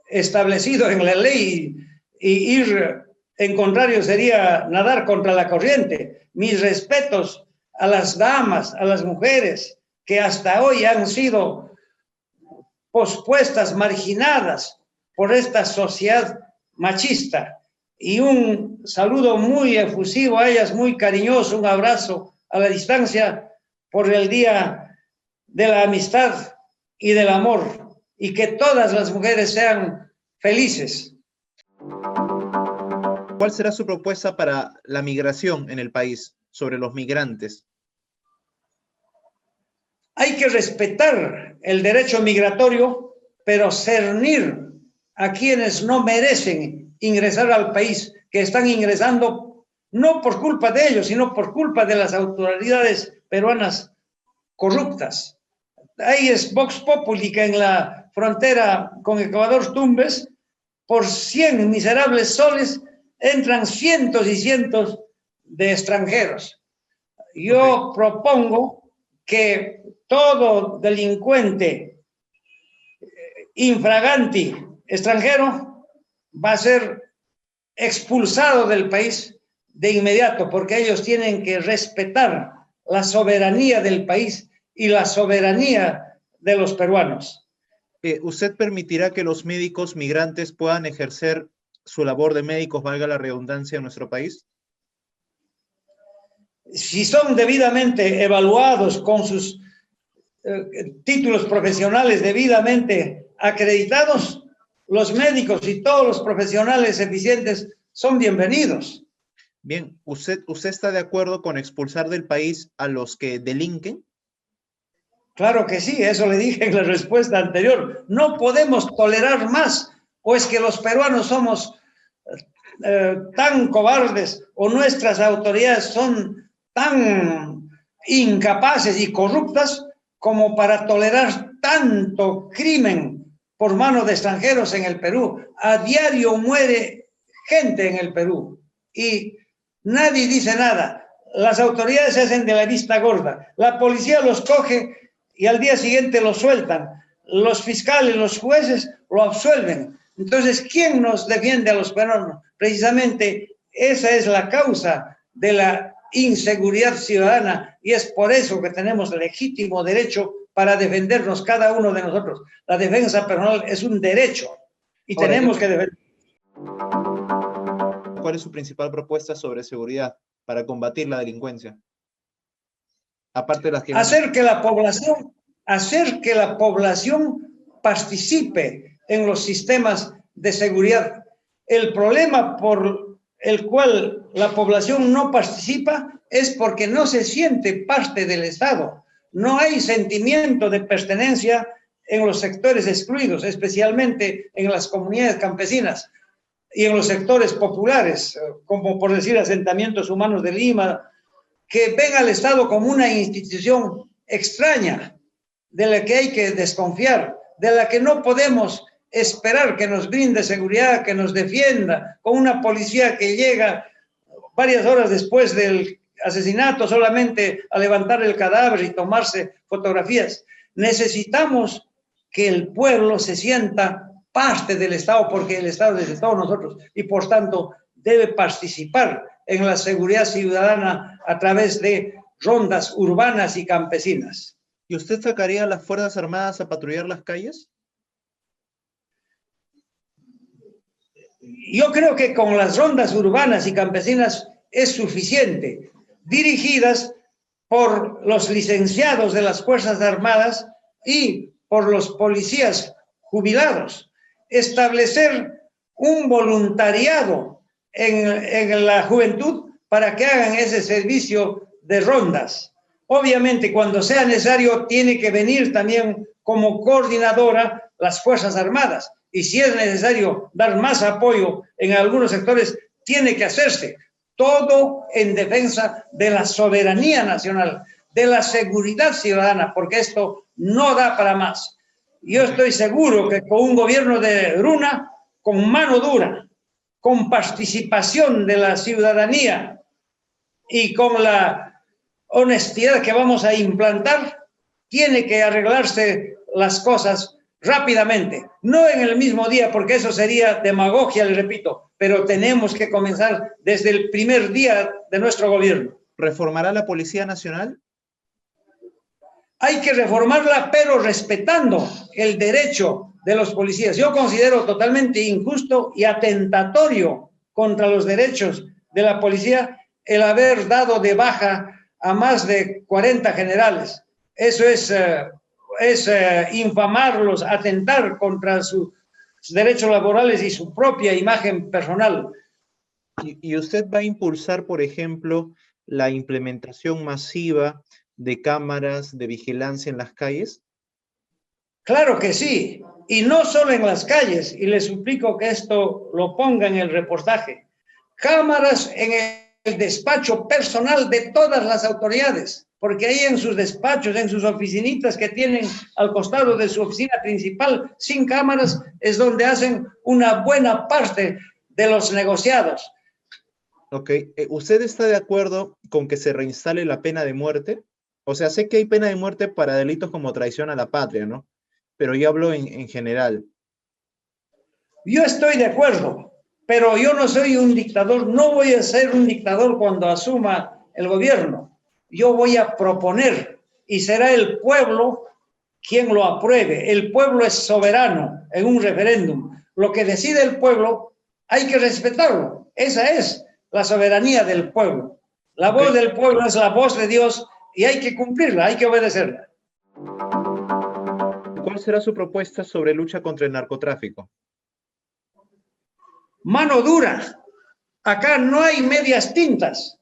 establecido en la ley, y ir en contrario sería nadar contra la corriente. Mis respetos a las damas, a las mujeres que hasta hoy han sido pospuestas, marginadas por esta sociedad machista. Y un saludo muy efusivo a ellas, muy cariñoso, un abrazo a la distancia por el Día de la Amistad y del Amor, y que todas las mujeres sean felices. ¿Cuál será su propuesta para la migración en el país, sobre los migrantes? Hay que respetar el derecho migratorio, pero cernir a quienes no merecen ingresar al país, que están ingresando no por culpa de ellos, sino por culpa de las autoridades peruanas corruptas. Ahí es Vox Populi, que en la frontera con Ecuador, Tumbes, por 100 miserables soles entran cientos y cientos de extranjeros. Yo propongo que todo delincuente infraganti extranjero va a ser expulsado del país de inmediato, porque ellos tienen que respetar la soberanía del país y la soberanía de los peruanos. ¿Usted permitirá que los médicos migrantes puedan ejercer su labor de médicos, valga la redundancia, en nuestro país? Si son debidamente evaluados con sus títulos profesionales debidamente acreditados, los médicos y todos los profesionales eficientes son bienvenidos. Bien, ¿usted está de acuerdo con expulsar del país a los que delinquen? Claro que sí, eso le dije en la respuesta anterior. No podemos tolerar más, o es que los peruanos somos tan cobardes, o nuestras autoridades son tan incapaces y corruptas como para tolerar tanto crimen por mano de extranjeros en el Perú. A diario muere gente en el Perú y nadie dice nada. Las autoridades se hacen de la vista gorda. La policía los coge y al día siguiente los sueltan. Los fiscales, los jueces lo absuelven. Entonces, ¿quién nos defiende a los peruanos? Precisamente esa es la causa de la inseguridad ciudadana, y es por eso que tenemos legítimo derecho para defendernos cada uno de nosotros. La defensa personal es un derecho y ahora, tenemos que defender. ¿Cuál es su principal propuesta sobre seguridad para combatir la delincuencia? Aparte de las que hacer que la población participe en los sistemas de seguridad. El problema por el cual la población no participa es porque no se siente parte del Estado. No hay sentimiento de pertenencia en los sectores excluidos, especialmente en las comunidades campesinas y en los sectores populares, como por decir asentamientos humanos de Lima, que ven al Estado como una institución extraña, de la que hay que desconfiar, de la que no podemos esperar que nos brinde seguridad, que nos defienda, con una policía que llega varias horas después del asesinato solamente a levantar el cadáver y tomarse fotografías. Necesitamos que el pueblo se sienta parte del Estado, porque el Estado es de todos nosotros y por tanto debe participar en la seguridad ciudadana a través de rondas urbanas y campesinas. ¿Y usted sacaría a las Fuerzas Armadas a patrullar las calles? Yo creo que con las rondas urbanas y campesinas es suficiente, dirigidas por los licenciados de las Fuerzas Armadas y por los policías jubilados. Establecer un voluntariado en la juventud para que hagan ese servicio de rondas. Obviamente, cuando sea necesario, tiene que venir también como coordinadora las Fuerzas Armadas. Y si es necesario dar más apoyo en algunos sectores, tiene que hacerse. Todo en defensa de la soberanía nacional, de la seguridad ciudadana, porque esto no da para más. Yo estoy seguro que con un gobierno de Runa, con mano dura, con participación de la ciudadanía y con la honestidad que vamos a implantar, tiene que arreglarse las cosas rápidamente, no en el mismo día, porque eso sería demagogia, le repito, pero tenemos que comenzar desde el primer día de nuestro gobierno. ¿Reformará la Policía Nacional? Hay que reformarla, pero respetando el derecho de los policías. Yo considero totalmente injusto y atentatorio contra los derechos de la policía el haber dado de baja a más de 40 generales. Eso es infamarlos, atentar contra sus derechos laborales y su propia imagen personal. ¿Y usted va a impulsar, por ejemplo, la implementación masiva de cámaras de vigilancia en las calles? Claro que sí, y no solo en las calles, y le suplico que esto lo ponga en el reportaje. Cámaras en el despacho personal de todas las autoridades, porque ahí en sus despachos, en sus oficinitas que tienen al costado de su oficina principal, sin cámaras, es donde hacen una buena parte de los negociados. Ok, ¿usted está de acuerdo con que se reinstale la pena de muerte? O sea, sé que hay pena de muerte para delitos como traición a la patria, ¿no? Pero yo hablo en general. Yo estoy de acuerdo, pero yo no soy un dictador, no voy a ser un dictador cuando asuma el gobierno. Yo voy a proponer y será el pueblo quien lo apruebe. El pueblo es soberano en un referéndum. Lo que decide el pueblo hay que respetarlo. Esa es la soberanía del pueblo. La voz del pueblo es la voz de Dios y hay que cumplirla, hay que obedecerla. ¿Cuál será su propuesta sobre lucha contra el narcotráfico? Mano dura. Acá no hay medias tintas.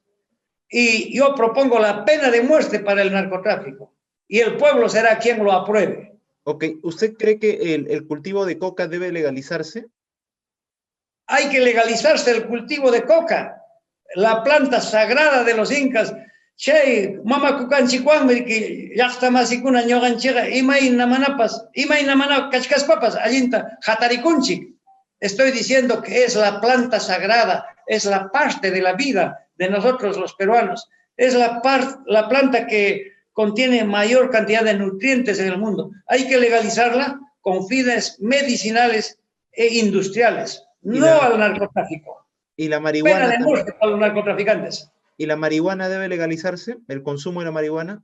Y yo propongo la pena de muerte para el narcotráfico. Y el pueblo será quien lo apruebe. Ok, ¿usted cree que el cultivo de coca debe legalizarse? Hay que legalizarse el cultivo de coca, la planta sagrada de los incas. Che, mama kukanchikwan, que ya está más y kuna ñoganchega, imay namanapas, imay namana kachkaspapas, allinta, jatarikunchik. Estoy diciendo que es la planta sagrada, es la parte de la vida de nosotros los peruanos, es la planta que contiene mayor cantidad de nutrientes en el mundo. Hay que legalizarla con fines medicinales e industriales, no al narcotráfico. ¿Y la marihuana Pena de muerte para los narcotraficantes. ¿Y la marihuana debe legalizarse? ¿El consumo de la marihuana?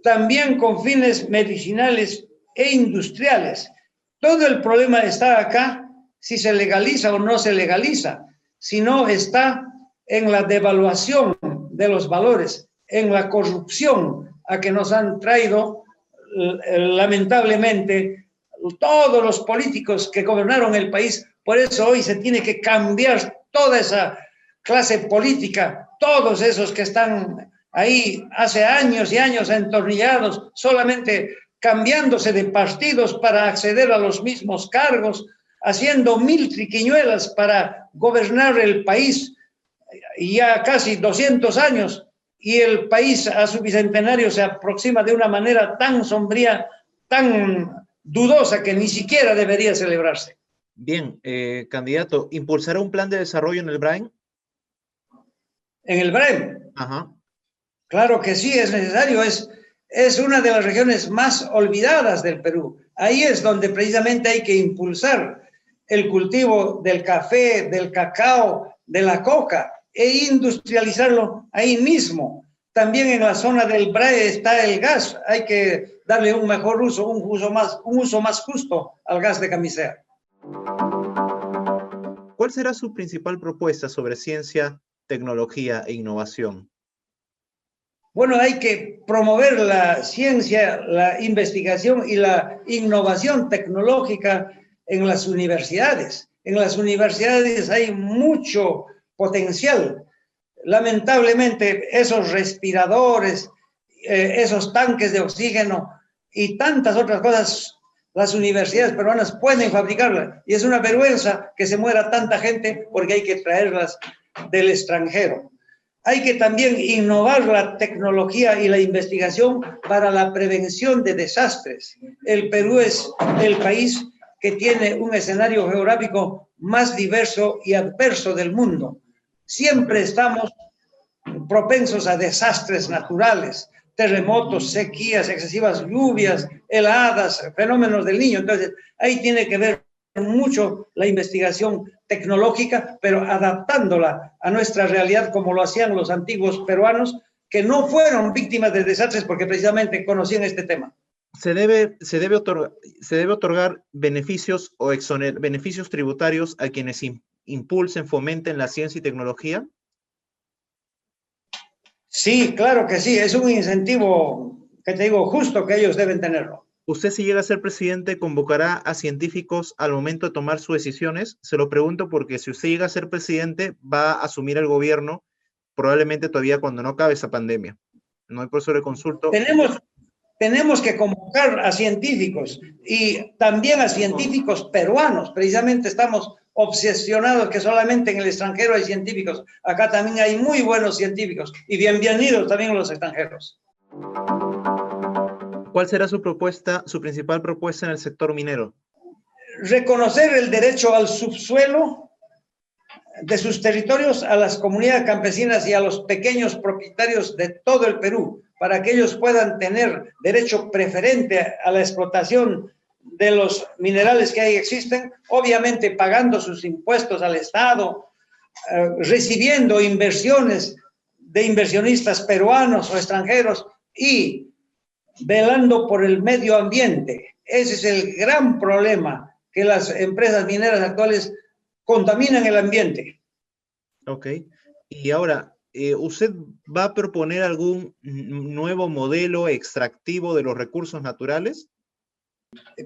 También con fines medicinales e industriales. Todo el problema está acá, si se legaliza o no se legaliza, si no está en la devaluación de los valores, en la corrupción a que nos han traído lamentablemente todos los políticos que gobernaron el país. Por eso hoy se tiene que cambiar toda esa clase política, todos esos que están ahí hace años y años entornillados, solamente cambiándose de partidos para acceder a los mismos cargos, haciendo mil triquiñuelas para gobernar el país, ya casi 200 años, y el país a su bicentenario se aproxima de una manera tan sombría, tan dudosa, que ni siquiera debería celebrarse. Bien, candidato, ¿impulsará un plan de desarrollo en el Brain? ¿En el Brain? Ajá. Claro que sí, es necesario, es una de las regiones más olvidadas del Perú. Ahí es donde precisamente hay que impulsar el cultivo del café, del cacao, de la coca e industrializarlo ahí mismo. También en la zona del BRAE está el gas, hay que darle un mejor uso, un uso más justo al gas de camisea. ¿Cuál será su principal propuesta sobre ciencia, tecnología e innovación? Bueno, hay que promover la ciencia, la investigación y la innovación tecnológica en las universidades. En las universidades hay mucho potencial. Lamentablemente, esos respiradores, esos tanques de oxígeno y tantas otras cosas, las universidades peruanas pueden fabricarlas. Y es una vergüenza que se muera tanta gente porque hay que traerlas del extranjero. Hay que también innovar la tecnología y la investigación para la prevención de desastres. El Perú es el país que tiene un escenario geográfico más diverso y adverso del mundo. Siempre estamos propensos a desastres naturales, terremotos, sequías, excesivas lluvias, heladas, fenómenos del Niño. Entonces, ahí tiene que ver mucho la investigación tecnológica, pero adaptándola a nuestra realidad como lo hacían los antiguos peruanos, que no fueron víctimas de desastres porque precisamente conocían este tema. ¿Se debe otorgar beneficios o beneficios tributarios a quienes impulsen, fomenten la ciencia y tecnología? Sí, claro que sí, es un incentivo, que te digo, justo que ellos deben tenerlo. ¿Usted, si llega a ser presidente, convocará a científicos al momento de tomar sus decisiones? Se lo pregunto porque si usted llega a ser presidente, va a asumir el gobierno probablemente todavía cuando no acabe esa pandemia. No, y por eso le consulto. Tenemos que convocar a científicos y también a científicos peruanos. Precisamente estamos obsesionados que solamente en el extranjero hay científicos. Acá también hay muy buenos científicos y bienvenidos también los extranjeros. ¿Cuál será su propuesta, su principal propuesta en el sector minero? Reconocer el derecho al subsuelo de sus territorios a las comunidades campesinas y a los pequeños propietarios de todo el Perú, para que ellos puedan tener derecho preferente a la explotación de los minerales que ahí existen, obviamente pagando sus impuestos al Estado, recibiendo inversiones de inversionistas peruanos o extranjeros y velando por el medio ambiente. Ese es el gran problema, que las empresas mineras actuales contaminan el ambiente. Ok. Y ahora, ¿usted va a proponer algún nuevo modelo extractivo de los recursos naturales?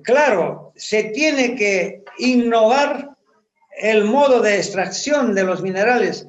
Claro, se tiene que innovar el modo de extracción de los minerales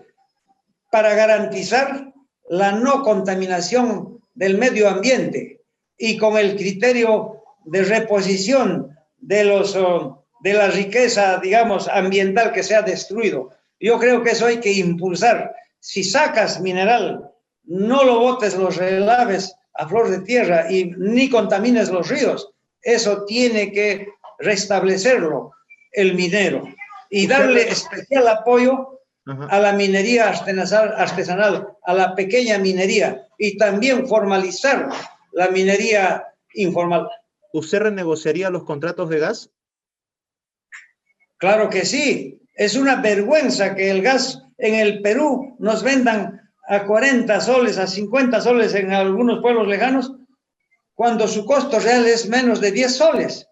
para garantizar la no contaminación del medio ambiente y con el criterio de reposición de la riqueza, digamos, ambiental que se ha destruido. Yo creo que eso hay que impulsar. Si sacas mineral, no lo botes los relaves a flor de tierra y ni contamines los ríos. Eso tiene que restablecerlo el minero y darle especial apoyo a la minería artesanal, a la pequeña minería y también formalizar la minería informal. ¿Usted renegociaría los contratos de gas? Claro que sí. Es una vergüenza que el gas en el Perú nos vendan a 40 soles, a 50 soles en algunos pueblos lejanos, cuando su costo real es menos de 10 soles.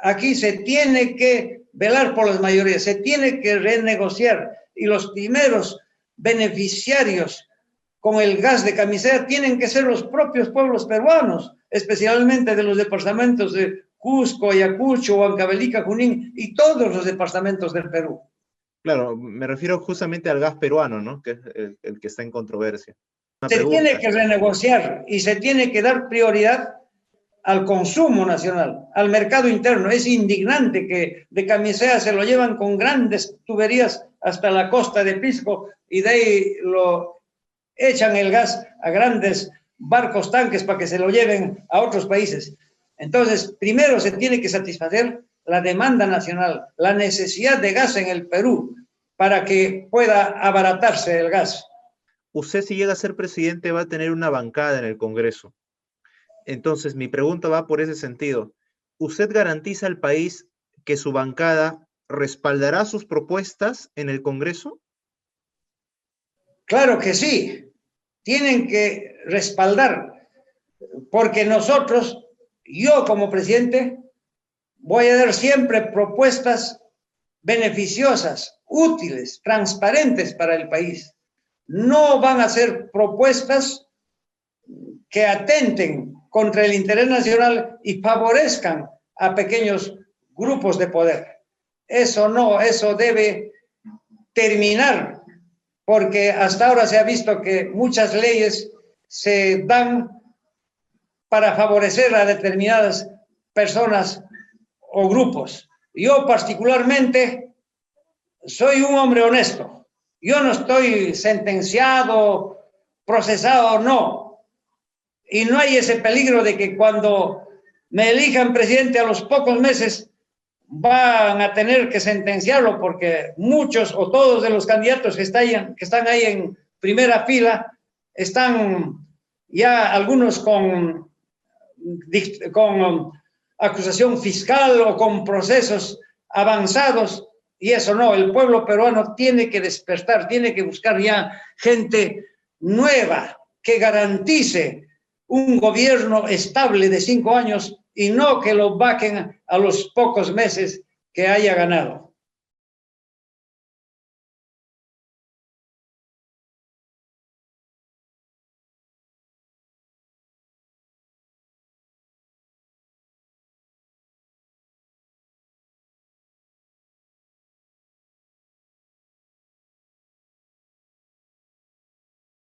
Aquí se tiene que velar por las mayorías, se tiene que renegociar y los primeros beneficiarios con el gas de camisea tienen que ser los propios pueblos peruanos, especialmente de los departamentos de Cusco, Ayacucho, Huancavelica, Junín y todos los departamentos del Perú. Claro, me refiero justamente al gas peruano, ¿no? Que es el que está en controversia. Se tiene que renegociar y se tiene que dar prioridad al consumo nacional, al mercado interno. Es indignante que de camisea se lo llevan con grandes tuberías hasta la costa de Pisco y de ahí lo echan el gas a grandes barcos tanques para que se lo lleven a otros países. Entonces, primero se tiene que satisfacer la demanda nacional, la necesidad de gas en el Perú para que pueda abaratarse el gas. Usted, si llega a ser presidente, va a tener una bancada en el Congreso. Entonces, mi pregunta va por ese sentido. ¿Usted garantiza al país que su bancada respaldará sus propuestas en el Congreso? Claro que sí. Tienen que respaldar, porque nosotros, yo como presidente, voy a dar siempre propuestas beneficiosas, útiles, transparentes para el país. No van a ser propuestas que atenten contra el interés nacional y favorezcan a pequeños grupos de poder. Eso no, eso debe terminar, porque hasta ahora se ha visto que muchas leyes se dan para favorecer a determinadas personas o grupos. Yo particularmente soy un hombre honesto. Yo no estoy sentenciado, procesado, no. Y no hay ese peligro de que cuando me elijan presidente a los pocos meses van a tener que sentenciarlo, porque muchos o todos de los candidatos que están ahí en primera fila están ya algunos con acusación fiscal o con procesos avanzados, y eso no, el pueblo peruano tiene que despertar, tiene que buscar ya gente nueva que garantice un gobierno estable de 5 años y no que lo vaquen a los pocos meses que haya ganado.